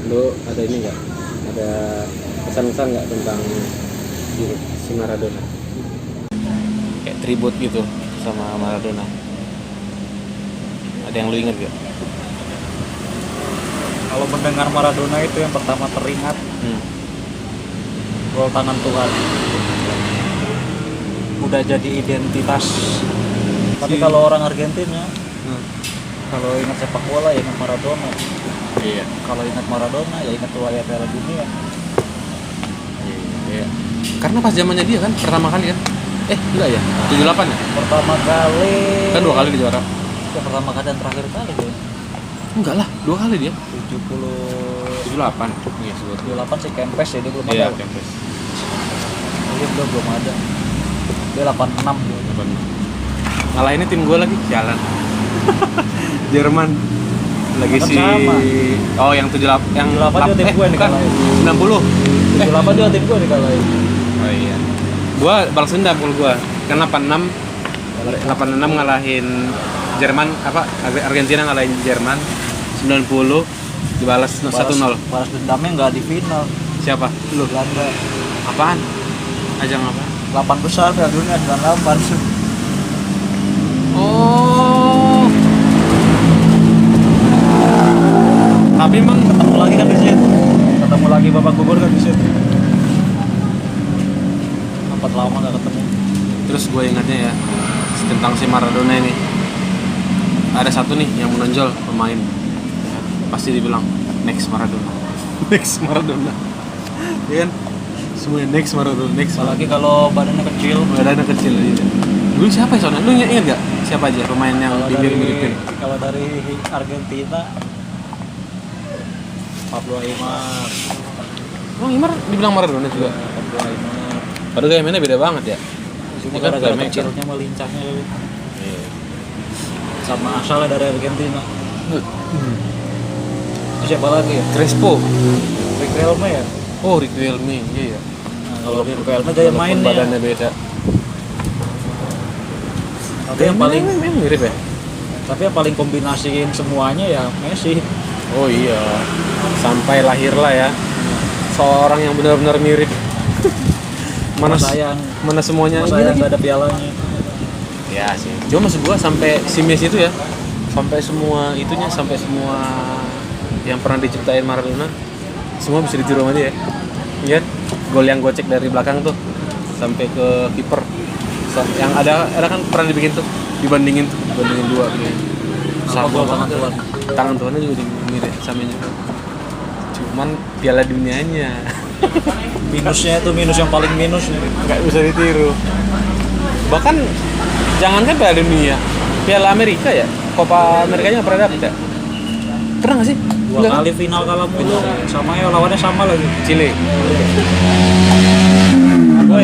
Lu ada ini nggak? Ada pesan-pesan nggak tentang si Maradona? Kayak tribut gitu sama Maradona. Ada yang lu inget gak? Kalau mendengar Maradona itu yang pertama teringat gol tangan Tuhan. Udah jadi identitas. Tapi kalau orang Argentina, kalau ingat sepak bola ya ingat Maradona. Iya. Kalau ingat Maradona ya ingat riwayat Piala Dunia. Iya. Karena pas zamannya dia kan pertama kali kan? Enggak ya? 78 ya? Pertama kali. Kan 2 kali di juara. Ya, pertama kali dan terakhir kali ya. Enggak lah, 2 kali dia. 78 Iya, 78 sih Kempes ya, dia belum Iya, ada. Kempes. Dia belum ada. Dia 86 dia. Ngalahinnya tim gue lagi jalan. Jerman lagi Kan si sama. Oh yang 78 yang 78 dia tim gue nih bukan, kalahin. 90. 78 dia tim gue dikalahin. Oh iya. Gua balas dendam kalau gua. Kan 86 ngalahin Jerman Argentina ngalahin Jerman 90 dibalas 1-0. Balas dendamnya nggak di final. Siapa? Lu. Belanda. Apaan? Ajang apa? 8 besar Piala Dunia 98. Oh. Tapi emang Ketemu lagi kan di situ. Ketemu lagi babak gugur kan di situ. Sempat lama nggak ketemu. terus gue ingatnya ya tentang si Maradona ini. Ada satu nih yang menonjol pemain. Pasti dibilang next Maradona. Next Maradona. Ya kan? Semuanya next Maradona, next. Apalagi kalau badannya kecil. Badannya kecil aja. Dulu siapa ya soalnya? Lu ingat gak? Siapa aja pemain yang mirip-miripin? Kalau dari Argentina Pablo Aimar. Oh, Neymar dibilang Maradona juga. Pablo Aimar. Padahal gaya mainnya beda banget ya. Cuma Ini kan gara-gara playmaker. kecilnya melincahnya Iya. sama asalnya dari Argentina. Siapa lagi ya? Crespo. Riquelme ya? Oh, Riquelme. Iya. Nah, kalau Riquelme gaya Walaupun mainnya. badannya beda. Tapi yang paling mirip ya? tapi yang paling kombinasiin semuanya ya Messi. Oh iya. Sampai lahirlah ya seorang yang benar-benar mirip. Mana semuanya Sayang ini nggak ada pialanya. ya sih. Cuma maksud gua sampai si Messi itu ya, sampai semua itunya, sampai semua yang pernah diciptain Maradona semua bisa ditiru sama dia. Iya, gol yang gocek dari belakang tuh sampai ke kiper. Yang ada kan pernah dibikin tuh, dibandingin dua gitu. Sama gol tangan Tuhan. Tangan Tuhannya juga mirip sama juga. Cuman Piala Dunianya Minusnya itu minus yang paling minus nih. nggak bisa ditiru. Bahkan jangankan Piala Dunia, Piala Amerika ya, Copa Amerikanya nggak pernah dapet ya. Pernah nggak sih? Dua Enggak, kali final kalah mulu sama ya lawannya sama lagi. Chile.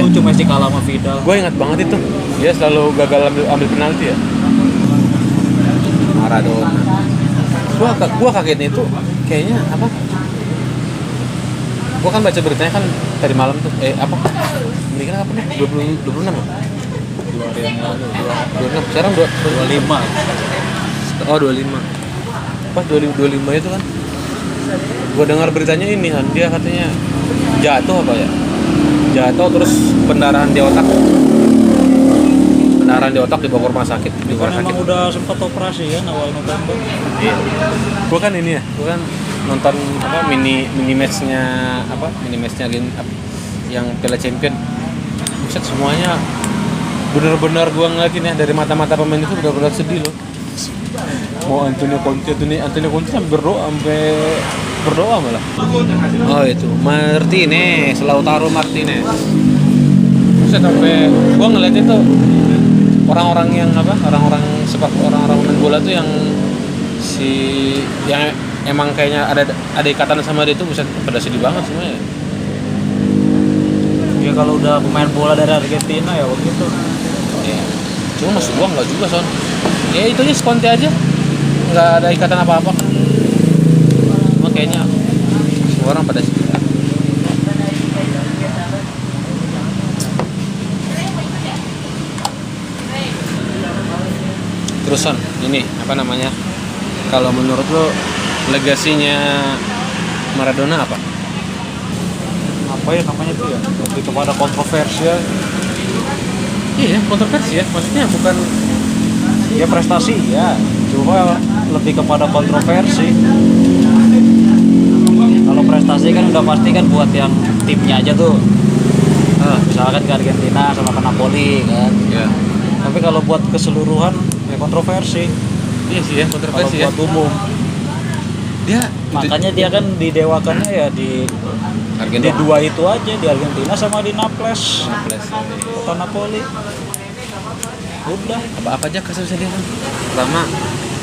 Lucu Messi kalah sama Vidal. Gue ingat banget itu, dia selalu gagal ambil penalti ya. Maradona. Gua kagetnya itu kayaknya apa? Gua kan baca beritanya kan tadi malam tuh. Meninggal kapan ya? 26 ya? 2 hari yang lalu. 26. Sekarang 25. Oh 25. Pas 25 itu kan. Gua dengar beritanya ini kan, dia katanya jatuh apa ya? Jatuh terus pendarahan di otak. Pendarahan di otak dibawa ke rumah sakit. Di rumah sakit. Emang udah sempat operasi ya awal November. Iya. Gua kan ini ya, gua kan nonton mini matchnya yang Piala Champion. Buset semuanya benar-benar gua ngeliatin ya dari mata-mata pemain itu benar-benar sedih loh. Mau Antonio Conte sampai berdoa malah. Oh itu Martinez, Lautaro Martinez. Buset sampai gua ngeliatin tuh orang-orang main bola tuh yang emang kayaknya ada ikatan sama dia tuh buset pada sedih banget semuanya. Ya kalau udah pemain bola dari Argentina ya begitu. Ya. Cuma maksud gua enggak juga son. Ya itu aja Conte aja. Enggak ada ikatan apa-apa kan. Cuma kayaknya semua orang pada sedih. Terus son, ini apa namanya? Kalau menurut lo legasinya Maradona apa? Apa ya namanya tuh ya? Lebih kepada kontroversial. Iya, kontroversi ya. Maksudnya bukan Ya prestasi ya, cuma lebih kepada kontroversi. Kalau prestasi kan udah pasti kan buat yang timnya aja tuh. Misalkan ke Argentina sama ke Napoli kan. ya. Tapi kalau buat keseluruhan ya kontroversi. Iya sih ya, Kalau kontroversi ya. buat umum, Dia makanya dia kan didewakannya ya di Argentina dua itu aja, di Argentina sama di Naples, plus. kota Napoli. Udah. Apa aja kasusnya dia kan? Pertama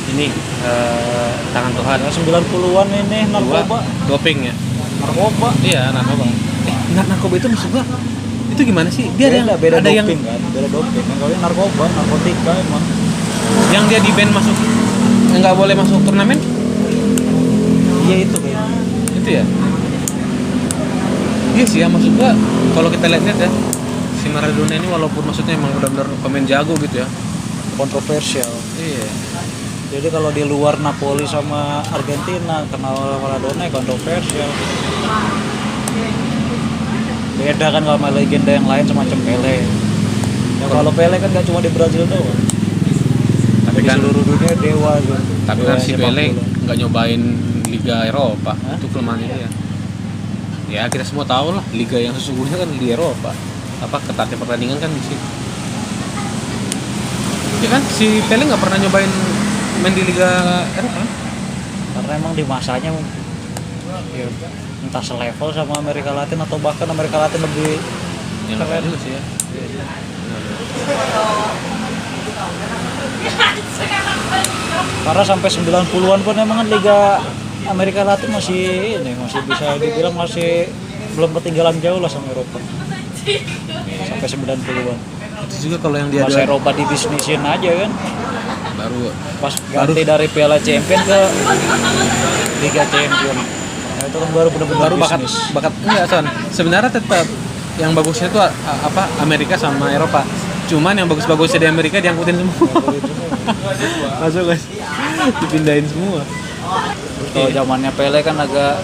ini tangan Tuhan. Ya 90-an ini Dua, narkoba. doping ya. Narkoba. Iya, narkoba. Narkoba itu maksud gua itu gimana sih? Dia Beda ada yang doping kan, beda doping. Yang kalau ini narkoba, narkotika emang. yang dia di ban masuk nggak boleh masuk turnamen Iya itu kayaknya. itu ya. Iya sih ya, maksud gua kalau kita lihat ya si Maradona ini walaupun maksudnya emang benar-benar pemain jago gitu ya. Kontroversial. Iya. Jadi kalau di luar Napoli sama Argentina kenal Maradona ya kontroversial. Beda kan kalau sama legenda yang lain semacam Pele. Ya kalau Pele kan gak cuma di Brazil doang. Tapi Di kan seluruh dunia dewa gitu. tapi Dewa kan si sepak Pele bola. nggak nyobain Liga Eropa. Hah? Itu kelemahannya dia. Ya kita semua tahu lah liga yang sesungguhnya kan di Eropa. Apa ketatnya pertandingan kan di situ. Ya kan si Pele nggak pernah nyobain main di Liga Eropa. Karena emang di masanya ya, entah selevel sama Amerika Latin atau bahkan Amerika Latin lebih Yang keren. dulu sih ya. Karena sampai 90-an pun emang kan Liga Amerika Latin masih masih bisa dibilang masih belum ketinggalan jauh lah sama Eropa. Sampai 90-an. Itu juga kalau yang dia Pas ada Eropa dibisnisin aja kan. baru Pas ganti dari Piala Champion ke Liga Champion. Nah, itu kan baru benar-benar baru bakat bisnis. enggak Son. Sebenarnya tetap yang bagusnya tuh apa Amerika sama Eropa. Cuman yang bagus-bagusnya di Amerika diangkutin semua. Masuk guys. Dipindahin semua. Kalau zamannya Pele kan agak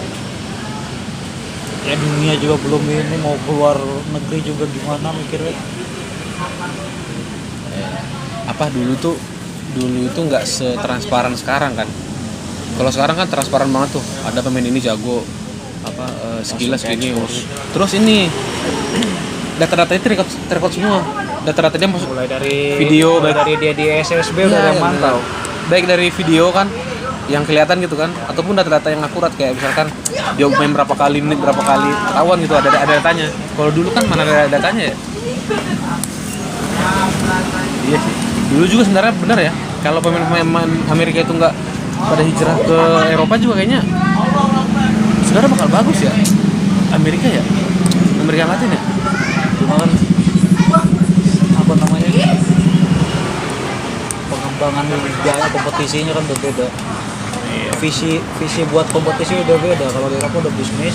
ya dunia juga belum ini mau keluar negeri juga gimana mikirnya. Apa dulu itu nggak setransparan sekarang kan. Kalau sekarang kan transparan banget tuh. Ada pemain ini jago apa skillnya segini. Terus ini data-datanya terekod semua. Data-datanya masuk Mulai dari video, mulai baik- dari dia di SSB udah ada yang mantau. Baik dari video kan yang kelihatan gitu kan ataupun data-data yang akurat kayak misalkan dia main berapa kali menit berapa kali lawan gitu ada datanya. Kalau dulu kan mana ada datanya ya. Iya sih. Dulu juga sebenarnya benar ya. Kalau pemain-pemain Amerika itu nggak pada hijrah ke Eropa juga kayaknya sebenarnya bakal bagus ya. Amerika ya. Amerika Latin ya. Cuma kan apa namanya pengembangan liga kompetisinya kan berbeda. Visi buat kompetisi udah beda. Kalau di Eropa udah bisnis.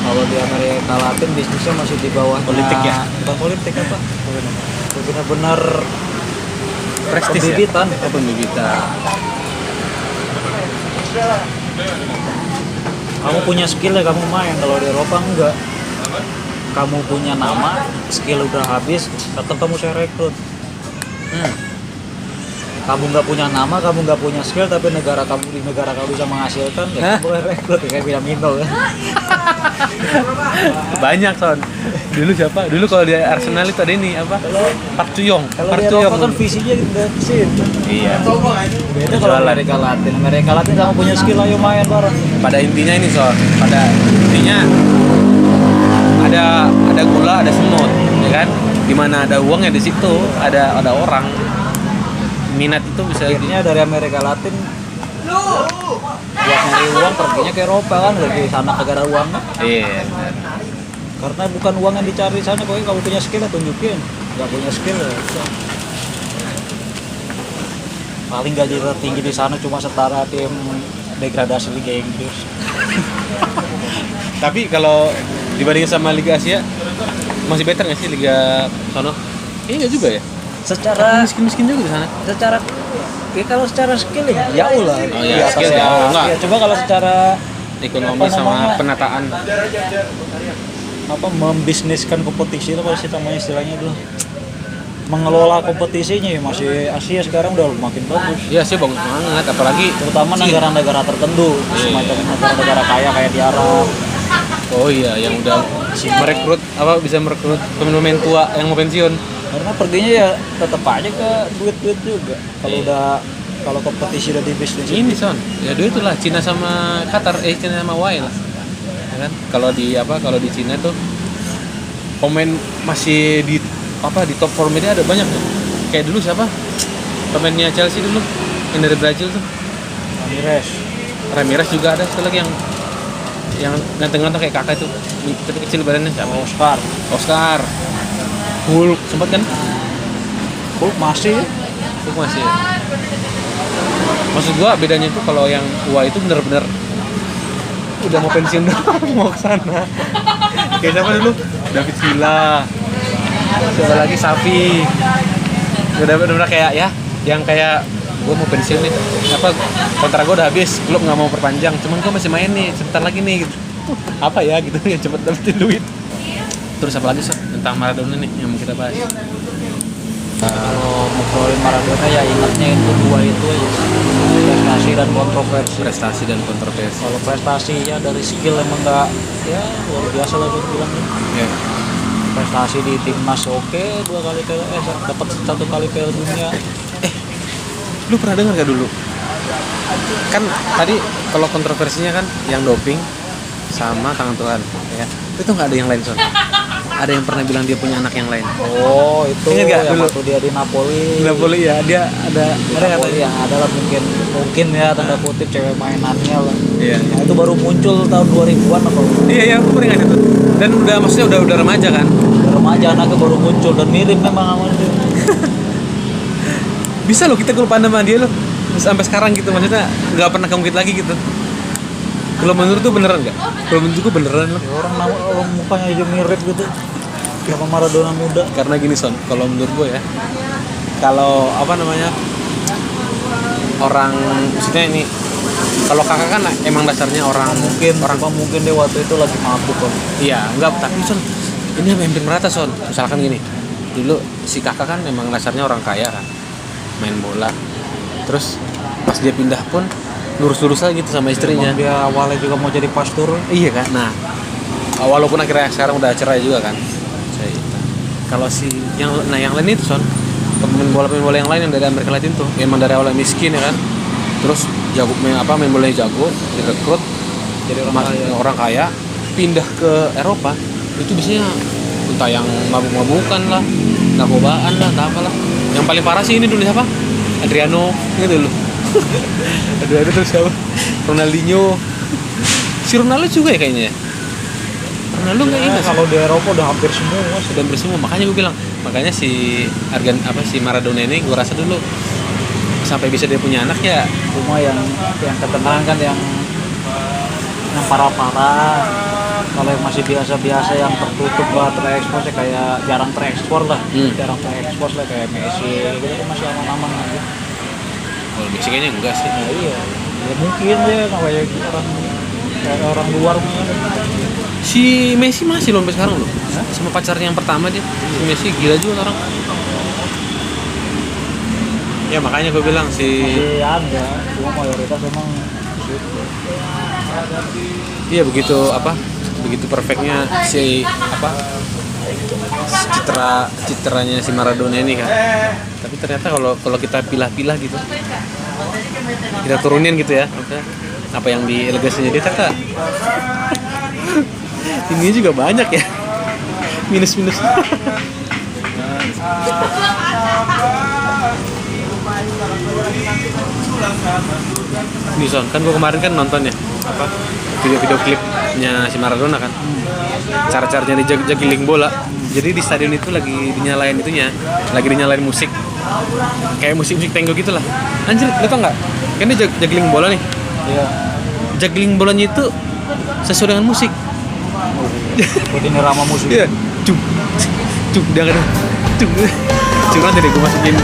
Kalau di Amerika Latin bisnisnya masih di bawah Politik ya? Bukan politik apa? Benar-benar Prestis ya. pembibitan. Oh, pembibitan. Kamu punya skill ya kamu main. Kalau di Eropa enggak. Kamu punya nama, skill udah habis, tetap kamu saya rekrut. Kamu nggak punya nama, kamu nggak punya skill, tapi di negara kamu bisa menghasilkan, ya kamu boleh rekrut ya, kayak Minamino kan. Banyak Son. Dulu siapa? Dulu kalau di Arsenal itu ada ini apa? Park Chu-young. Kalau Park di Chu-young. Eropa kan visinya udah ke situ. Iya. Beda kalau Amerika Latin kamu punya skill, ayo main bareng. Pada intinya ini Son. Pada intinya ada gula, ada semut, ya kan? Dimana ada uang ya di situ ada orang. Minat itu bisa Akhirnya dari Amerika Latin buat nyari uang perginya ke Eropa kan, lebih sana negara uangnya. Iya. Karena bukan uang yang dicari di sana, pokoknya kamu punya skill ya tunjukin. Nggak punya skill ya udah. Paling gaji tertinggi di sana cuma setara tim degradasi Liga Inggris. Tapi kalau dibandingin sama Liga Asia masih better nggak sih Liga sono? Iya juga ya. Secara Miskin juga di sana. secara ya kalau secara skill ya jauh lah. Oh iya, Di atas skill ya. jauh, enggak. Ya, coba kalau secara ekonomi Apa sama namanya? penataan. Apa membisniskan kompetisi itu apa sih namanya istilahnya dulu, mengelola kompetisinya ya. Masih Asia sekarang udah makin bagus, Iya sih bagus banget, apalagi terutama negara-negara tertentu, semacam negara-negara kaya kayak di Arab. oh iya yang udah merekrut apa bisa merekrut pemain tua yang mau pensiun. Karena perginya ya tetap aja ke duit-duit juga. Kalau udah kalau kompetisi udah di bisnis Ini son, ya dulu itulah Cina sama Qatar, Cina sama Wai lah, ya kan? Kalau di Cina tuh pemain masih di di top formnya ada banyak tuh. Kayak dulu siapa? Pemainnya Chelsea dulu yang dari Brazil tuh. Ramirez juga ada satu lagi yang ganteng-ganteng kayak kakak itu, tapi kecil badannya siapa? Oscar. Hulk sempat kan? Hulk masih Hulk masih. Ya? Maksud gua bedanya tuh kalau yang tua itu bener-bener udah mau pensiun doang mau ke sana. Kayak siapa dulu? David Villa. Siapa lagi? Safi. Udah bener-bener kayak ya, yang kayak gua mau pensiun nih. Kontrak gua udah habis, klub nggak mau perpanjang. Cuman gua masih main nih, sebentar lagi nih gitu. Apa ya gitu yang cepet dapetin duit. Terus apa lagi Sob? Tentang Maradona nih yang mau kita bahas. kalau ngobrolin Maradona ya ingatnya itu dua itu aja, prestasi dan kontroversi. Prestasi dan kontroversi. Kalau prestasi ya dari skill emang nggak, ya luar biasa lah gue bilang. Ya. Prestasi di timnas oke, 2 kali dapat 1 kali Piala Dunia. Lu pernah dengar gak dulu? Kan tadi kalau kontroversinya kan yang doping sama tangan Tuhan, ya kan? Itu nggak ada yang lain Son. Ada yang pernah bilang dia punya anak yang lain. Oh itu Ingat gak yang dulu? waktu dia di Napoli. Napoli ya, dia ada Napoli yang adalah mungkin ya tanda kutip cewek mainannya lah. Iya. Nah, itu baru muncul tahun 2000-an apa? Iya, aku pernah ingat itu. Dan maksudnya udah remaja kan? Remaja anaknya baru muncul dan mirip memang sama dia. Bisa loh kita kelupaan sama dia loh. Sampai sekarang gitu, maksudnya nggak pernah kemungkin lagi gitu. Kalau menurut tuh beneran nggak? Kalau menurut gue beneran loh. Ya, orang mukanya aja mirip gitu sama Maradona muda. Karena gini Son, kalau menurut gue ya, kalau orang maksudnya ini, kalau kakak kan emang dasarnya orang Mungkin dia waktu itu lagi mabuk kan. iya enggak, tapi Son ini hampir merata Son. Misalkan gini, dulu si kakak kan memang dasarnya orang kaya kan, main bola, terus pas dia pindah pun lurus-lurus aja gitu sama istrinya. Emang dia awalnya juga mau jadi pastor. Iya kan. Nah, walaupun akhirnya sekarang udah cerai juga kan. Kalau yang lain itu Son, pemain bola yang lain yang dari Amerika Latin tuh, emang dari awalnya miskin ya kan. Terus jago main bolanya jago, direkrut Jadi orang kaya, pindah ke Eropa. Itu biasanya entah yang mabuk-mabukan lah, narkobaan lah, entah apalah. Yang paling parah sih ini dulu siapa? Adriano, gitu dulu. Adriano terus siapa? Ronaldinho. Si Ronaldo juga ya kayaknya ya? Ronaldo nggak ingat sih. Kalau di Eropa udah hampir semua. Sudah bersama, makanya gue bilang, makanya si Maradona ini gue rasa dulu sampai bisa dia punya anak ya. Cuma yang ketenangan kan yang parah-parah. Kalau yang masih biasa-biasa yang tertutup lah, terekspos ya kayak jarang terekspor lah. Jarang terekspos lah kayak Messi gitu kan masih aman-aman aja. Kalau Messi kayaknya enggak sih. Nah, iya. Ya mungkin ya kayak orang luar mungkin. Si Messi masih loh sampai sekarang loh. Sama pacarnya yang pertama dia. Si Messi gila juga orang. Ya makanya gue bilang Masih ada, cuma mayoritas emang gitu. Iya begitu perfectnya citranya si Maradona ini kan. Tapi ternyata kalau kita pilah-pilah gitu, kita turunin gitu ya, apa yang di legasinya dia ternyata ini juga banyak ya minus-minus. Nih Son, kan gue kemarin kan nonton ya video-video klipnya si Maradona kan, cara-caranya dia juggling bola. Jadi di stadion itu lagi dinyalain musik kayak musik tango gitu lah. Anjir, lu tau nggak? Kan dia juggling bola nih. Iya. Juggling bolanya itu sesuai dengan musik. Buat ini rama musik. Iya. Dia kan nanti deh gue masukin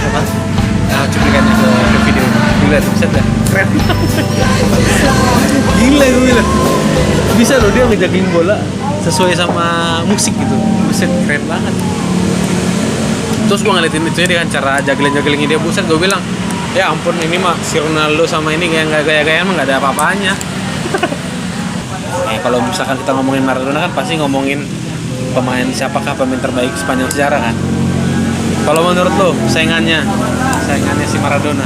cuplikannya ke video. Gila, set dah. Keren. Gila gue bilang. bisa loh dia ngejagging bola sesuai sama musik gitu. Buset, keren banget. Terus gue ngeliatin itu dengan cara juggling-jugglingnya dia, buset, gue bilang, ya ampun, ini mah si Ronaldo sama ini kayak nggak gaya-gayaan mah nggak ada apa-apanya. Kalau misalkan kita ngomongin Maradona kan pasti ngomongin pemain siapakah pemain terbaik sepanjang sejarah kan. Kalau menurut lo saingannya si Maradona?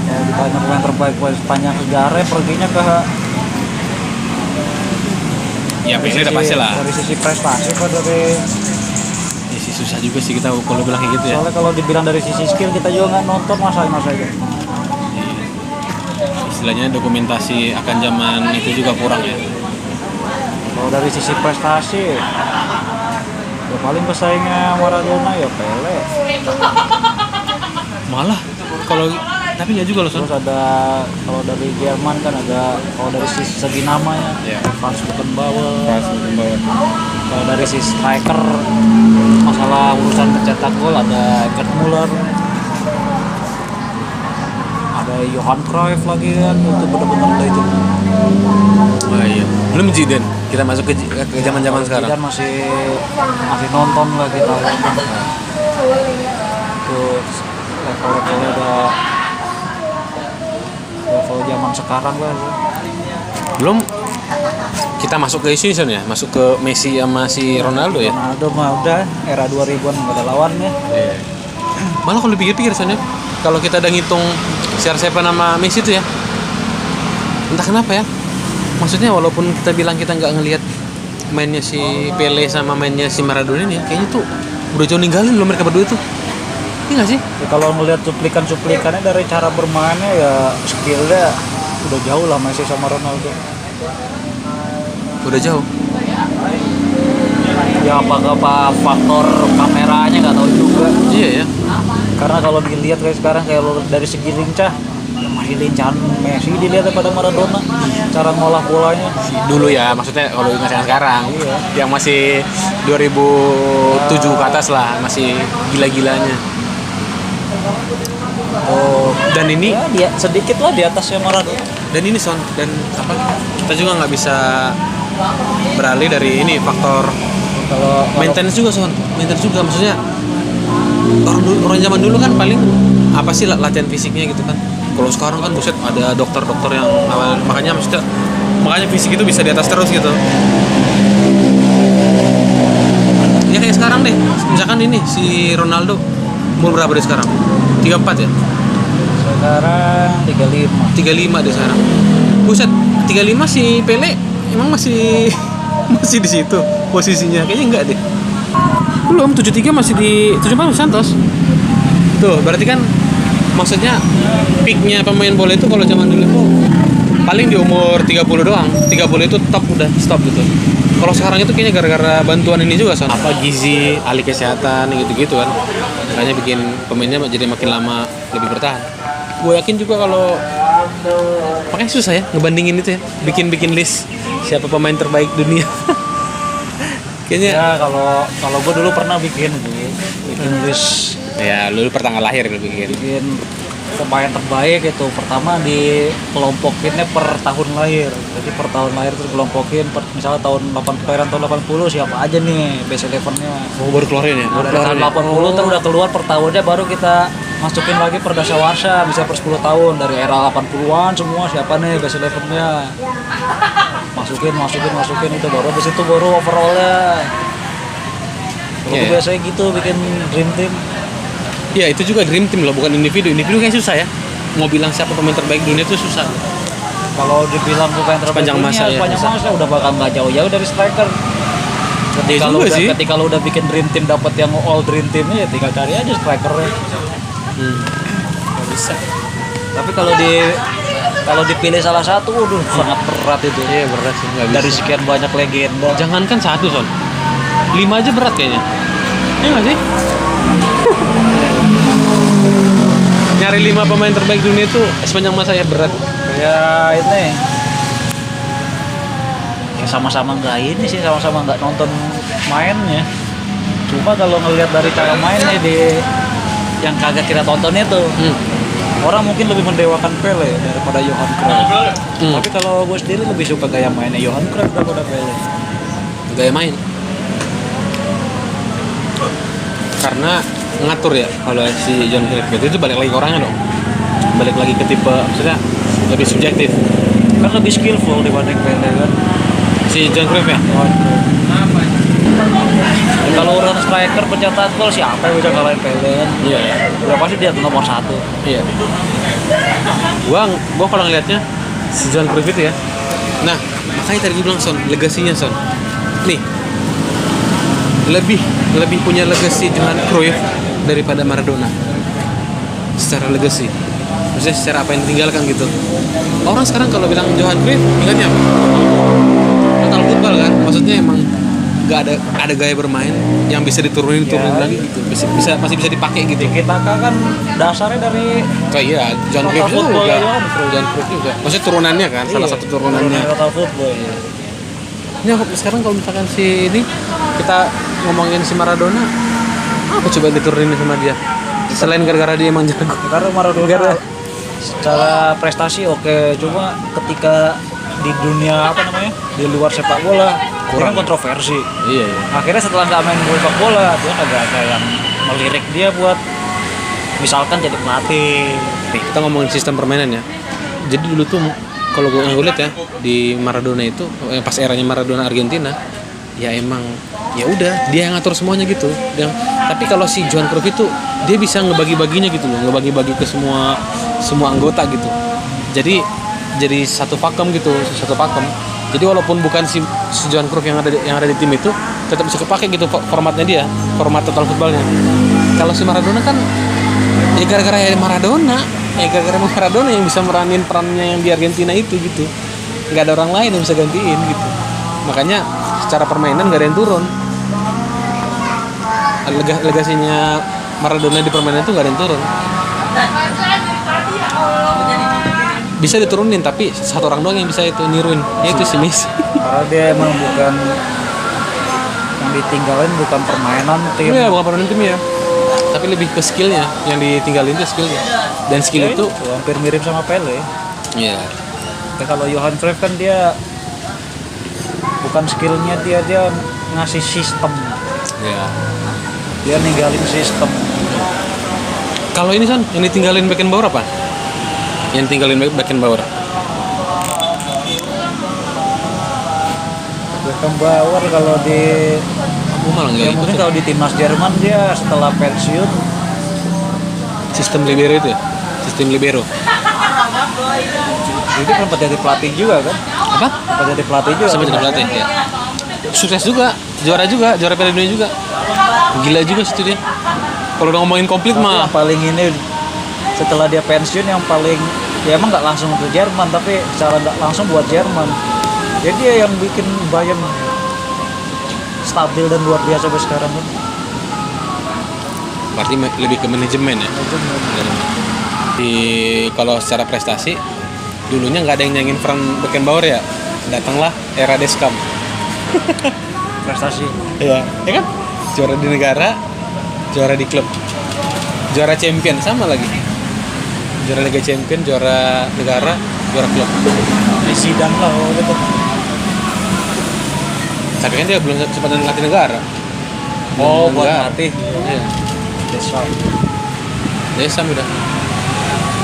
Ditanya pemain terbaik sepanjang sejarah, perginya ke Ya biasanya udah pasti lah. Dari sisi prestasi kok dari Ya sih susah juga sih kita kalau bilang kayak gitu ya. soalnya kalau dibilang dari sisi skill kita juga nggak nonton masa aja. Istilahnya dokumentasi akan zaman itu juga kurang ya. Kalau dari sisi prestasi ya paling pesaingnya Maradona ya Pele. Malah kalau tapi nggak juga loh Son. Terus ada kalau dari Jerman kan ada, kalau dari segi namanya Franz Beckenbauer. Kalau dari sisi striker masalah urusan mencetak gol ada Gerd Müller, ada Johan Cruyff lagi kan, itu benar-benar udah itu. Oh iya. Belum Zidane. Kita masuk ke zaman-zaman sekarang. Kan masih nonton lah kita. Terus level-levelnya udah level zaman sekarang lah. Belum kita masuk ke isu ya, masuk ke Messi sama si Ronaldo ya. Ronaldo mah udah era 2000-an nggak ada lawannya. Malah kalau dipikir-pikir Son ya, kalau kita udah ngitung CR7 nama Messi itu ya, entah kenapa ya, maksudnya walaupun kita bilang kita nggak ngelihat mainnya si Pele sama mainnya si Maradona ini ya, kayaknya tuh udah jauh ninggalin loh mereka berdua tuh. Iya nggak sih? Ya, kalau ngelihat cuplikan-cuplikannya dari cara bermainnya ya skillnya udah jauh lah Messi sama Ronaldo. Udah jauh. Ya apakah faktor kameranya nggak tahu juga. Iya ya. Karena kalau dilihat kayak sekarang kayak dari segi lincah ya masih lincahan Messi dilihat daripada Maradona cara ngolah bolanya. Dulu ya, maksudnya kalau ingat sekarang Iya. yang masih 2007 ke atas lah, masih gila-gilanya. Oh, Dan ini ya dia sedikit lah di atasnya Maradona. dan ini Son, dan apa, kita juga nggak bisa beralih dari ini faktor Kalau maintenance juga Son, maintenance juga, maksudnya orang zaman dulu kan paling apa sih latihan fisiknya gitu kan. Kalau sekarang kan buset ada dokter-dokter yang makanya fisik itu bisa di atas terus gitu. Ya kayak sekarang deh, misalkan ini si Ronaldo umur berapa deh sekarang? 34 ya? sekarang 35. 35 deh sekarang. Buset, 35 si Pele emang masih di situ posisinya? Kayaknya enggak deh. Belum, 73 masih di 74 Santos. Tuh, berarti kan maksudnya peaknya pemain bola itu kalau zaman dulu tuh paling di umur 30 doang. 30 itu top, udah stop gitu. Kalau sekarang itu kayaknya gara-gara bantuan ini juga Son. Apa gizi, ahli kesehatan gitu-gitu kan. Makanya bikin pemainnya jadi makin lama lebih bertahan. Gue yakin juga kalau makanya susah ya ngebandingin itu ya, bikin list siapa pemain terbaik dunia. Kayaknya Ya kalau gue dulu pernah bikin list ya lu pertanggal lahir lu bikin. pemain terbaik itu. Pertama dikelompokinnya per tahun lahir. Jadi per tahun lahir terus kelompokin misalnya tahun 80 tahun 80 siapa aja nih best 11-nya. Oh, baru keluarin ya? Dari tahun 80 tuh udah keluar per tahunnya, baru kita masukin lagi per dasawarsa bisa per 10 tahun. Dari era 80-an semua siapa nih best 11-nya. Masukin itu baru habis itu baru overall-nya. Kalau Yeah. biasanya gitu bikin dream team. Ya itu juga dream team loh, bukan individu. Individu kayak susah ya. Mau bilang siapa pemain terbaik dunia itu susah. Kalau dibilang pemain terbaik Sepanjang masa ya, sepanjang bisa. masa udah bakal nggak jauh-jauh dari striker. Ketika lo udah bikin dream team dapat yang all dream teamnya ya tinggal cari aja strikernya. Gak bisa. Tapi kalau dipilih salah satu, sangat berat itu. Iya berat sih, nggak bisa. Dari sekian banyak legenda. Jangankan satu Son, 5 aja berat kayaknya. Iya nggak sih? Nyari 5 pemain terbaik dunia itu sepanjang masa ya berat. Ya ini. Ya sama-sama nggak nonton mainnya. Cuma kalau ngelihat dari cara mainnya yang kagak kita tonton itu, orang mungkin lebih mendewakan Pele daripada Johan Cruyff. Tapi kalau gue sendiri lebih suka gaya mainnya Johan Cruyff daripada Pele. Gaya main. Karena ngatur ya, kalau si Johan Cruyff itu balik lagi ke orangnya dong. Balik lagi ke tipe, maksudnya lebih subjektif. Kan lebih skillful dibanding Pele kan. Si Johan Cruyff ya? Kalau urusan striker pencetak gol siapa yang bisa ngalahin Pele kan? Iya. Udah pasti dia tuh nomor 1. Iya. Gua kalau ngelihatnya si Johan Cruyff itu ya. Nah, makanya tadi gue bilang Son, legasinya Son. Nih. Lebih punya legasi Johan Cruyff daripada Maradona. Secara legasi. Maksudnya secara apa yang ditinggalkan gitu. Orang sekarang kalau bilang Johan Cruyff ingatnya apa? Total football kan. Maksudnya emang gak ada gaya bermain yang bisa diturunin lagi gitu. Masih bisa dipakai gitu. Tiki Taka kan dasarnya dari Iya, Johan Cruyff juga. Johan Cruyff juga. Maksudnya turunannya kan, salah satu turunannya. Total football ya. Ini sekarang kalau misalkan si ini kita ngomongin si Maradona, apa coba yang diturunin sama dia? Selain gara-gara dia emang jago. Karena Maradona secara prestasi oke, cuma ketika di dunia apa namanya di luar sepak bola kurang kontroversi. Iya. Akhirnya setelah nggak main sepak bola dia kagak ada yang melirik dia buat misalkan jadi pelatih. Nih, kita ngomongin sistem permainan ya. Jadi dulu tuh kalau gue lihat ya di Maradona itu pas eranya Maradona Argentina ya emang ya udah dia yang ngatur semuanya gitu. Tapi kalau si Johan Cruyff itu dia bisa ngebagi-baginya gitu loh, ngebagi-bagi ke semua anggota gitu. Jadi satu pakem gitu, satu pakem. Jadi walaupun bukan si Johan Cruyff yang ada di tim itu, tetap bisa kepake gitu formatnya dia, format total footballnya. Kalau si Maradona kan ya gara-gara Maradona yang bisa meranin perannya yang di Argentina itu gitu. Nggak ada orang lain yang bisa gantiin gitu. Makanya secara permainan nggak ada yang turun. Legasinya Maradona di permainan itu nggak ada yang turun. Bisa diturunin tapi satu orang doang yang bisa itu niruin, yaitu si Messi. Karena dia emang bukan yang ditinggalin bukan permainan tim. Iya, bukan permainan tim ya. Tapi lebih ke skillnya, yang ditinggalin itu skillnya. Dan skill itu hampir mirip sama Pele. Iya. Ya, kalau Johan Cruyff kan dia bukan skillnya dia ngasih sistem. Iya. Dia ninggalin sistem. Kalau ini kan yang ditinggalin Beckenbauer apa? Yang tinggalin Beckenbauer. Beckenbauer kalau di mungkin kalau di timnas Jerman dia setelah pensiun sistem libero itu ya? Sistem libero. Itu kan jadi pelatih juga kan? Apa? Jadi pelatih juga. Sampai jadi pelatih ya. Sukses juga, juara Piala Dunia juga. Gila juga situ dia. Kalau udah ngomongin komplit mah yang paling ini setelah dia pensiun yang paling ya emang nggak langsung ke Jerman tapi secara nggak langsung buat Jerman. Jadi dia yang bikin Bayern stabil dan luar biasa sampai sekarang kan. Berarti lebih ke manajemen ya. Kalau secara prestasi dulunya nggak ada yang nyanyiin Frank Beckenbauer ya. Datanglah era Deschamps. Prestasi. Iya, ya kan? Juara di negara, juara di klub. Juara champion sama lagi. Juara Liga Champion, juara negara, juara klub. Zidane lah gitu. Tapi kan dia belum sempat latih negara. Oh, buat latih. Iya. Deschamps udah.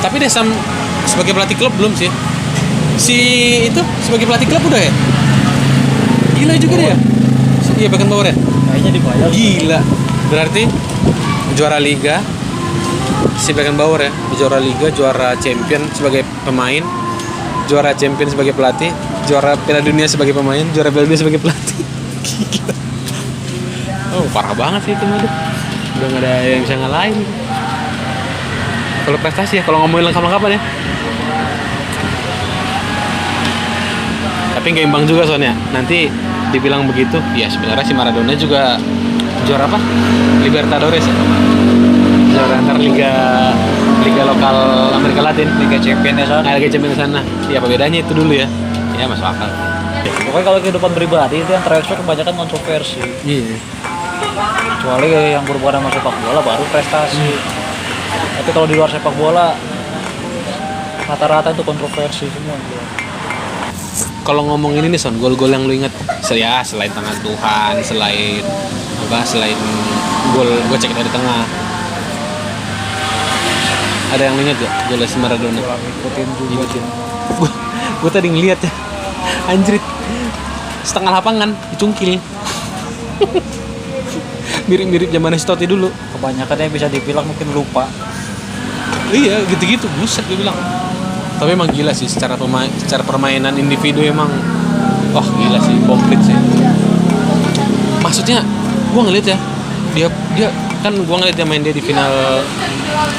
Tapi Deschamps sebagai pelatih klub belum sih. Si itu sebagai pelatih klub udah ya? Gila juga dia. Iya, Beckenbauer ya? Kayaknya dibayar. Gila. Berarti juara liga si Beckenbauer ya, juara liga, juara champion sebagai pemain, juara champion sebagai pelatih, juara Piala Dunia sebagai pemain, juara Piala Dunia sebagai pelatih. Gila. Oh, parah banget sih itu mah. Udah nggak ada yang bisa ngalahin. Kalau prestasi ya, kalau ngomongin lengkap-lengkapan ya. Tapi nggak imbang juga soalnya. Nanti dibilang begitu, ya sebenarnya si Maradona juga juara apa? Libertadores ya. Juara antar liga lokal Amerika Latin, Liga Champions sana. Liga Champions sana. Ya apa bedanya itu dulu ya? Ya masuk akal. Pokoknya kalau kehidupan pribadi itu yang transfer kebanyakan kontroversi. Iya. Kecuali yang berhubungan sama sepak bola baru prestasi. Tapi kalau di luar sepak bola rata-rata itu kontroversi semua. Kalau ngomong ini nih Son, gol-gol yang lu inget selain tangan Tuhan, selain gol gocek dari tengah, ada yang lu inget gak gol si Maradona? Ikutin juga. Gue tadi ngeliat ya, anjrit, setengah lapangan dicungkil. Mirip-mirip zaman Totti dulu. Kebanyakannya bisa dibilang mungkin lupa. Iya, gitu-gitu, buset gue bilang. Tapi emang gila sih secara permainan individu emang wah gila sih, komplit sih. Maksudnya gua ngeliat ya, dia kan gua ngeliat dia main dia di final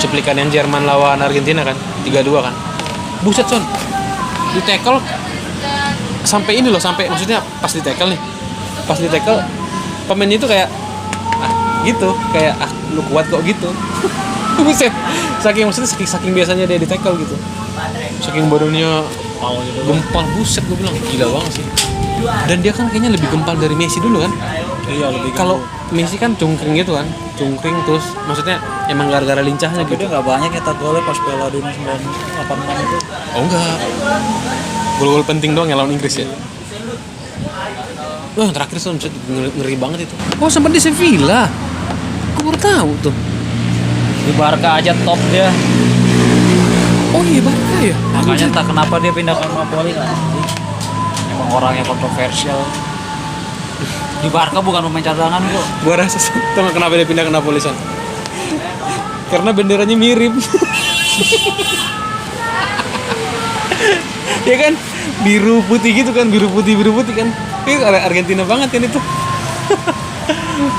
cuplikan yang Jerman lawan Argentina kan, 3-2 kan. Buset Son. Di tackle sampai ini loh, sampai maksudnya pas di tackle nih. Pas di tackle pemainnya itu kayak gitu, kayak lu kuat kok gitu. Buset. Saking biasanya dia di tackle gitu. Saking badannya gempal, buset gue bilang gila banget sih. Dan dia kan kayaknya lebih gempal dari Messi dulu kan. Iya, lebih. Kalau Messi kan cungkring gitu kan, cungkring terus maksudnya emang gara-gara lincahnya Tapi gitu. dia nggak banyak nyetak golnya pas Piala Dunia 1986 itu. Oh enggak, gol-gol penting doang yang lawan Inggris ya. Wah yang terakhir tuh ngeri banget itu. Oh sempat di Sevilla, gue baru tahu tuh. Di Barca aja top dia. Oh iya Barca ya. Makanya entah kenapa dia pindah ke Napoli kan. Emang orangnya kontroversial. Di Barca bukan pemain cadangan kok. Gua rasa tau gak kenapa dia pindah ke Napoli Son? Karena benderanya mirip. Ya kan, biru putih gitu kan, biru putih kan. Itu Argentina banget kan itu.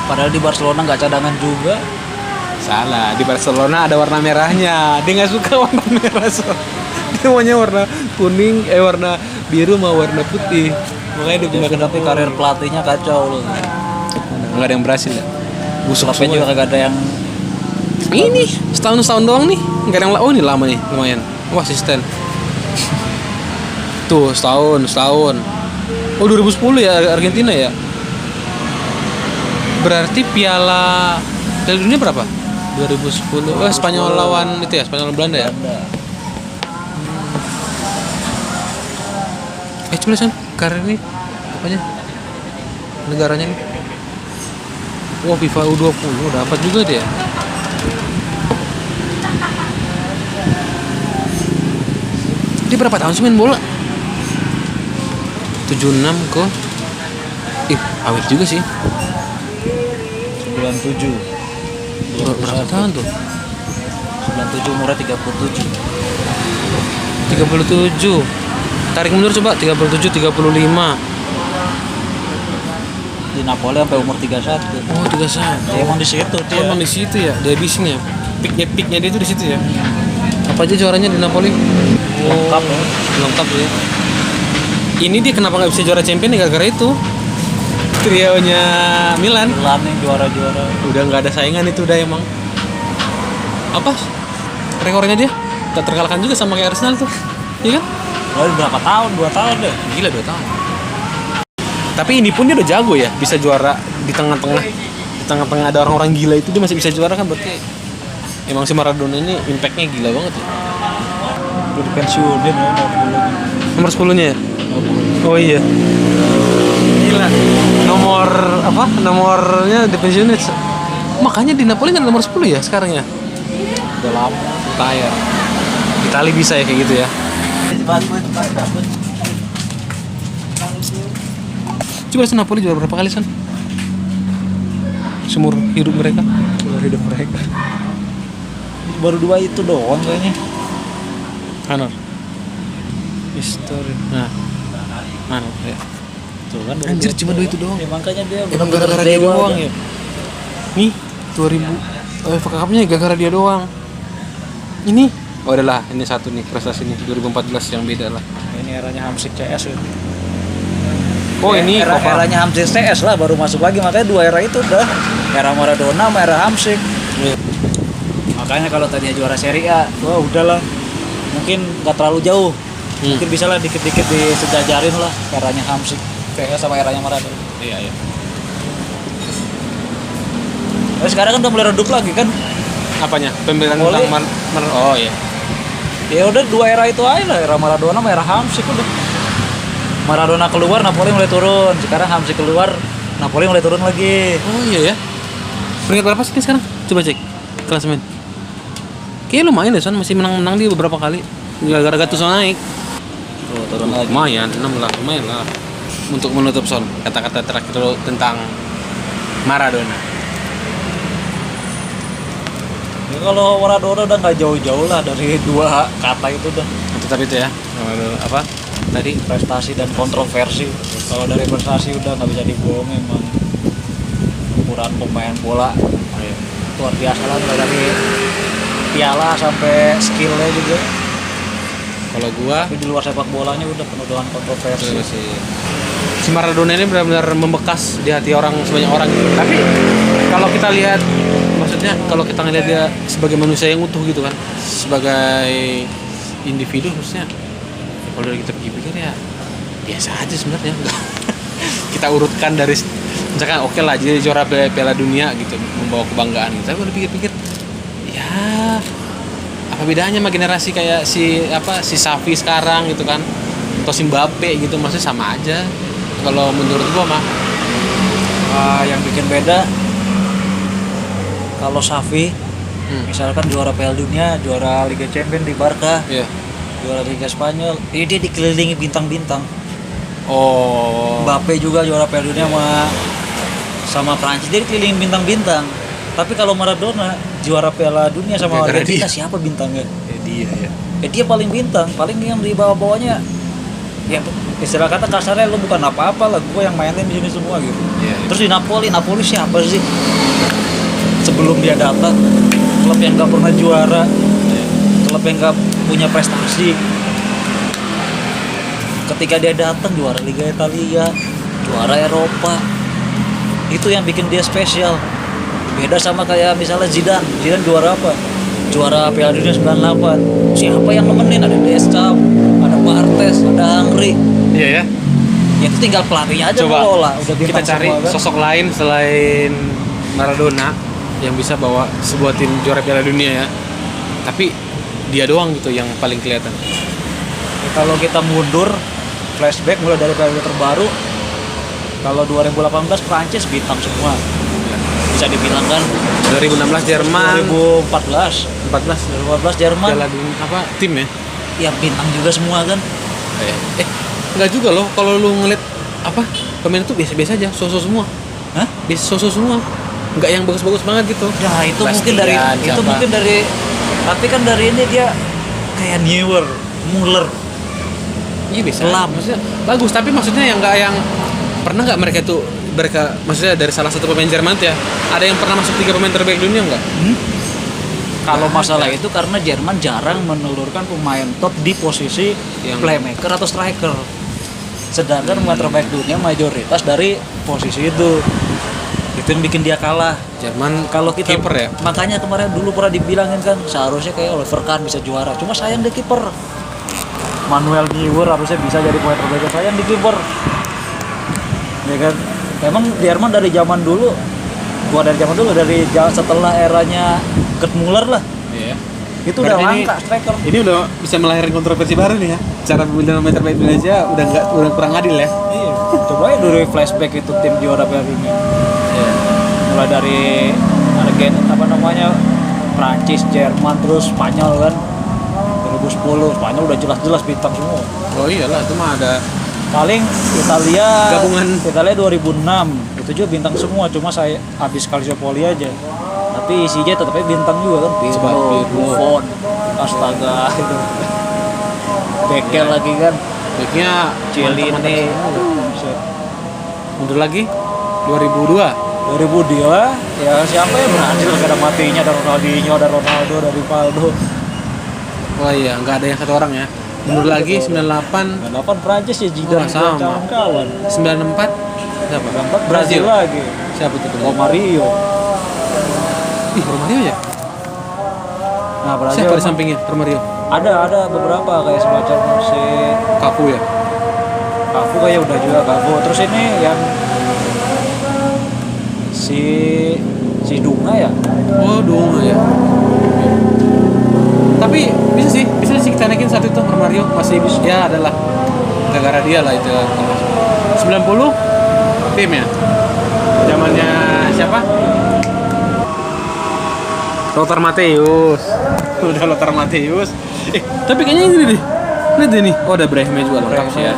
Padahal di Barcelona nggak cadangan juga. Salah, di Barcelona ada warna merahnya. Dia nggak suka warna merah so. Dia maunya warna kuning, warna biru sama warna putih. Makanya dia pindah ke Tapi Napoli. karir pelatihnya kacau loh. Nggak ada yang berhasil ya. Busuk Tapi juga semua. kagak ada yang Ini setahun doang nih. Nggak ada yang oh ini lama nih lumayan. Wah asisten. Tuh setahun. Oh 2010 ya Argentina ya. Berarti Piala Dunia berapa? 2010. Spanyol lawan itu ya, Spanyol Belanda ya. Coba San, karir ini apanya? Negaranya nih. Wah, FIFA U20 dapat juga dia. Dia berapa tahun sih main bola? 76 kok. Awet juga sih. 97. Berapa tahun tuh? 97 umurnya 37. 37. Tarik mundur coba 37 35. Di Napoli sampai umur 31. Oh, 31. Ya, emang di situ Oh, dia. emang di situ ya. Dia habisnya. Peaknya dia tuh di situ ya. Apa aja juaranya di Napoli? Lengkap ya. Lengkap ya. Ini dia kenapa nggak bisa juara champion ya gara-gara itu. Trionya Milan. Milan yang juara-juara. Udah nggak ada saingan itu udah emang. Apa? Rekornya dia tak terkalahkan juga sama kayak Arsenal tuh. Iya kan? Lalu berapa tahun? 2 tahun deh. Gila 2 tahun. Tapi ini pun dia udah jago ya, bisa juara di tengah-tengah. Di tengah-tengah ada orang-orang gila itu dia masih bisa juara kan berarti emang si Maradona ini impactnya gila banget ya. Udah dipensiunin ya, Nomor 10-nya ya? Oh iya. Gila. Nomornya dipensiunin. Makanya di Napoli kan nomor 10 ya sekarang ya? udah lama. Retire. Itali bisa ya kayak gitu ya. Coba San Napoli juara berapa kali San? Seumur hidup mereka? Baru 2 itu doang kayaknya. Anor. History. Nah. Anor ya. Tuh kan. Anjir cuma 2 itu doang. Ya, makanya dia Emang benar-benar gara-gara dia dewa doang aja. ya. Nih 2000 FA Cup-nya gara-gara dia doang. Ini oh adalah ini satu nih prestasi nih 2014 yang beda lah. Ini eranya Hamsik CS ya. Oh ini eranya Hamsik CS lah baru masuk lagi, makanya 2 era itu udah era Maradona sama era Hamsik. Iya. Makanya kalau tadinya juara Serie A, wah udahlah mungkin nggak terlalu jauh, mungkin bisa lah dikit-dikit disejajarin lah eranya Hamsik CS sama eranya Maradona. Iya. Tapi sekarang kan udah mulai redup lagi kan. Apanya? Pembelian Oleh. tentang oh iya. Ya udah dua era itu aja lah, era Maradona sama era Hamsik udah. Maradona keluar, Napoli mulai turun. Sekarang Hamsik keluar, Napoli mulai turun lagi. Oh iya ya. Peringkat berapa sih sekarang? Coba cek klasemen. Kayaknya lumayan deh Son, masih menang-menang dia beberapa kali. Gara-gara Gattuso naik. Tuh, turun lagi. Lumayan, 6 lah, lumayan lah. Untuk menutup Son, kata-kata terakhir lo tentang Maradona. Ya, kalau Maradona udah nggak jauh-jauh lah dari dua kata itu dah. Tetap itu ya. Apa? Tadi Prestasi dan kontroversi. Kalau dari prestasi udah nggak bisa dibohong, emang ukuran pemain bola luar biasa lah, mulai dari piala sampai skillnya juga. kalau gua Tapi di luar sepak bolanya udah penuh dengan kontroversi. si Maradona ini benar-benar membekas di hati orang, sebanyak orang gitu. Tapi kalau kita lihat, maksudnya kalau kita ngelihat dia sebagai manusia yang utuh gitu kan, sebagai individu, maksudnya kalau dari kita pikir ya biasa aja sebenarnya. Kita urutkan dari misalkan oke lah jadi juara Piala Dunia gitu, membawa kebanggaan gitu. Tapi kalau dipikir-pikir ya apa bedanya sama generasi kayak si Xavi sekarang gitu kan, atau si Mbappe gitu, maksudnya sama aja kalau menurut gua mah. Yang bikin beda kalau Xavi misalkan juara Piala Dunia, juara Liga Champions di Barca, Iya. juara Liga Spanyol, ini dia dikelilingi bintang-bintang. Oh. Mbappe juga juara Piala Dunia sama Prancis, dia dikelilingi bintang-bintang. Tapi kalau Maradona juara Piala Dunia sama Gara-gara Argentina, dia. siapa bintangnya? Dia ya. Dia paling bintang, paling yang di bawah-bawahnya. Ya istilah kata kasarnya lu bukan apa-apa lah, gue yang mainin di sini semua gitu. Iya. Terus di Napoli siapa sih? Sebelum dia datang, klub yang gak pernah juara, klub yang gak punya prestasi. Ketika dia datang juara Liga Italia, juara Eropa, itu yang bikin dia spesial. Beda sama kayak misalnya Zidane juara apa? Juara Piala Dunia 98. Siapa yang nemenin? Ada Deschamps, ada Bartes, ada Henry. Iya ya. Ya itu tinggal pelatihnya aja Coba ngelola. Udah kita bintang cari semua, kan? sosok lain selain Maradona yang bisa bawa sebuah tim juara Piala Dunia ya. Tapi dia doang gitu yang paling kelihatan. Ya, kalau kita mundur flashback mulai dari periode terbaru, kalau 2018 Prancis bintang semua. Bisa dibilang kan 2016 Jerman, 2014 Jerman Piala Dunia apa tim ya? ya bintang juga semua kan. Enggak juga loh, kalau lu ngeliat apa pemain itu biasa-biasa aja, sosok semua. Hah? Biasa sosok semua. Enggak yang bagus-bagus banget gitu. Ya itu Bastian, mungkin dari tapi kan dari ini dia kayak Neuer, Muller. Iya bisa. Lam. Maksudnya bagus, tapi maksudnya yang enggak yang pernah nggak mereka maksudnya dari salah satu pemain Jerman tuh ya, ada yang pernah masuk 3 pemain terbaik dunia nggak? Kalau Nggak masalah ada. itu karena Jerman jarang menelurkan pemain top di posisi Yang- playmaker atau striker. Sedangkan pemain terbaik dunia mayoritas dari posisi itu. Itu yang bikin dia kalah. Jerman Kalau kita kiper ya. makanya kemarin dulu pernah dibilangin kan seharusnya kayak Oliver Kahn bisa juara. Cuma sayang dia kiper. Manuel Neuer harusnya bisa jadi pemain terbaik, sayang di kiper. Ya kan? Emang Jerman dari zaman dulu setelah eranya Gerd Müller lah. Iya. Itu udah Berarti langka striker. Ini udah bisa melahirkan kontroversi baru nih ya. Cara pemilihan pemain terbaik Indonesia udah kurang adil ya. Iya. Coba ya dari flashback itu tim juara Piala Dunia. Iya. Mulai dari Prancis, Jerman, terus Spanyol kan. 2010 Spanyol udah jelas-jelas bintang semua. Oh iyalah, itu mah ada Paling Italia Gabungan. Italia 2006 itu juga bintang semua, cuma saya habis Calciopoli aja. Tapi isinya tetapnya bintang juga kan, Pirlo, Buffon, astaga itu. Bekel lagi kan, baiknya Chiellini. mundur lagi 2002. 2000 dia, ya siapa yang berhasil, ada matinya, ada Ronaldinho, ada Ronaldo, ada Rivaldo. Oh iya, nggak ada yang satu orang ya. Mundur lagi 98, 98 Prancis ya Zidane sama. kawan-kawan. 94 siapa? 94 Brazil lagi. Siapa itu? Romario. Ih, Romario ya? Nah, Brazil Siapa di sampingnya Romario? ada beberapa kayak semacam si Cafu ya? Cafu kayak udah juga Cafu. Terus ini yang si Dunga ya. Oh, Dunga ya. Tapi bisa sih kita naikin satu itu Romario masih bisa. Ya adalah gara-gara dia lah itu. 90 tim ya. Zamannya siapa? Lothar Matthäus. Udah Lothar Matthäus. Tapi kayaknya ini deh. Lihat deh nih. Oh, ada Brahma juga lengkap sih ya.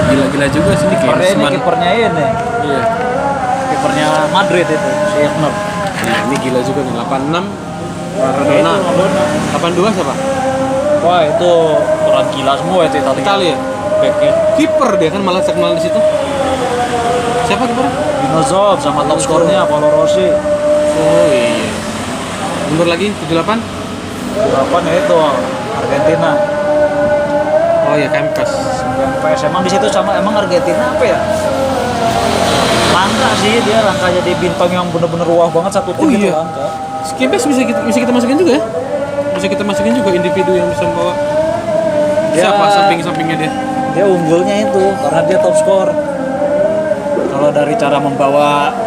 Gila-gila juga sih ini Ini kipernya ini. Iya. Kipernya Madrid itu, si Ekner. Nah, ini gila juga nih 86 Maradona. 82 siapa? Wah, itu orang gila semua itu Italia. Italia. Backnya Kiper dia kan malah terkenal di situ. Siapa kipernya? Dinosaur sama top skornya Paolo Rossi. Oh iya. Mundur lagi 78. Berapa ya itu Argentina. Oh iya Kempes. PS emang di situ sama emang Argentina apa ya? Langka sih dia langka jadi bintang yang bener-bener wah banget satu tim Oh itu iya. langka. Kempes bisa kita masukin juga ya? Bisa kita masukin juga individu yang bisa membawa. Siapa samping-sampingnya dia? Dia unggulnya itu karena dia top skor. Kalau dari cara mengubah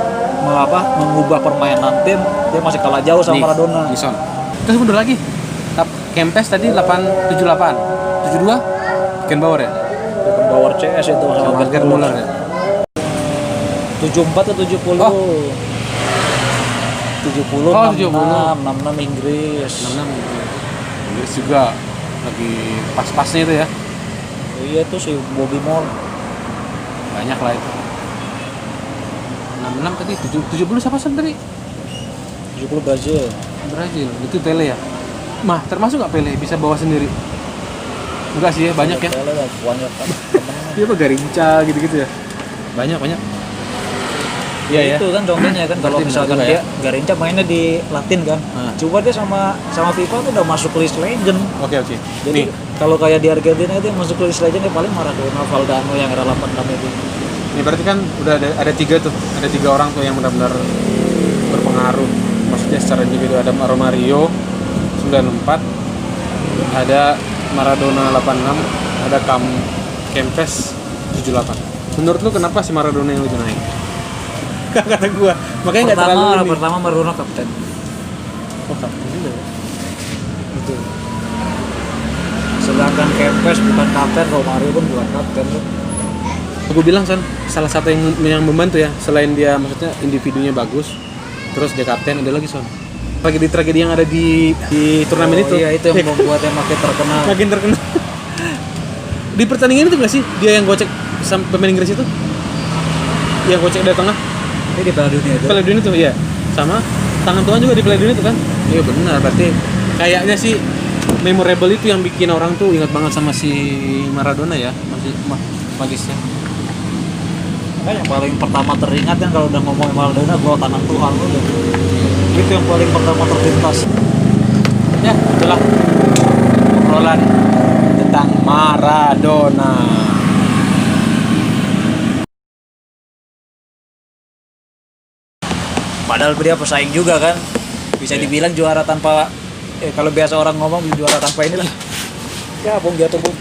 permainan tim, dia masih kalah jauh sama Maradona. Nison. Terus mundur lagi. Kempes tadi 878. 72 Beckenbauer ya? Beckenbauer CS itu sama Gerd Müller ya? 74 atau 70. Oh. 70, Oh, 66 Inggris. 66 Inggris juga lagi pas-pasnya itu ya. Oh iya tuh si Bobby Moore. Banyak lah itu. 66 tadi 70 siapa sih tadi? 70 Brazil. Brazil. Itu Pele ya? Mah, termasuk nggak Pele bisa bawa sendiri? Enggak sih ya, banyak ya. Pele lah, banyak kan. Dia apa Garinca gitu-gitu ya? Banyak. Iya ya. Itu kan contohnya kan kalau Latin misalkan juga dia ya. Garinca mainnya di Latin kan. Coba dia sama FIFA tuh udah masuk list legend. Oke. Jadi kalau kayak di Argentina itu yang masuk list legend ya paling Maradona, Valdano yang era 86 itu. Ini berarti kan udah ada 3 tuh. Ada 3 orang tuh yang benar-benar berpengaruh. Maksudnya secara individu ada Romario 94, ada Maradona 86, ada Kempes 78. Menurut lu kenapa si Maradona yang lebih naik? Kata gua, makanya nggak terlalu ini. Pertama Maradona kapten. Oh, kapten juga ya? Betul. Sedangkan Kempes bukan kapten, Romario pun bukan kapten tuh. Gue bilang Son, salah satu yang membantu ya, selain dia maksudnya individunya bagus, terus dia kapten, ada lagi Son. Tragedi yang ada di turnamen itu. Iya, itu yang membuatnya makin terkenal. Makin terkenal. Di pertandingan itu nggak sih dia yang gocek sama pemain Inggris itu? Yang gocek dari tengah? Ini di Piala Dunia itu. Piala Dunia itu ya. Sama tangan Tuhan juga di Piala Dunia itu kan? Iya benar, berarti kayaknya sih memorable itu yang bikin orang tuh ingat banget sama si Maradona ya, masih magisnya. Kan yang paling pertama teringat kan kalau udah ngomongin Maradona, gol tangan Tuhan udah. Itu yang paling pertama terlintas. Ya, itulah obrolan tentang Maradona. Padahal dia pesaing juga kan. Bisa dibilang juara tanpa kalau biasa orang ngomong juara tanpa inilah. Ya, bung jatuh bung.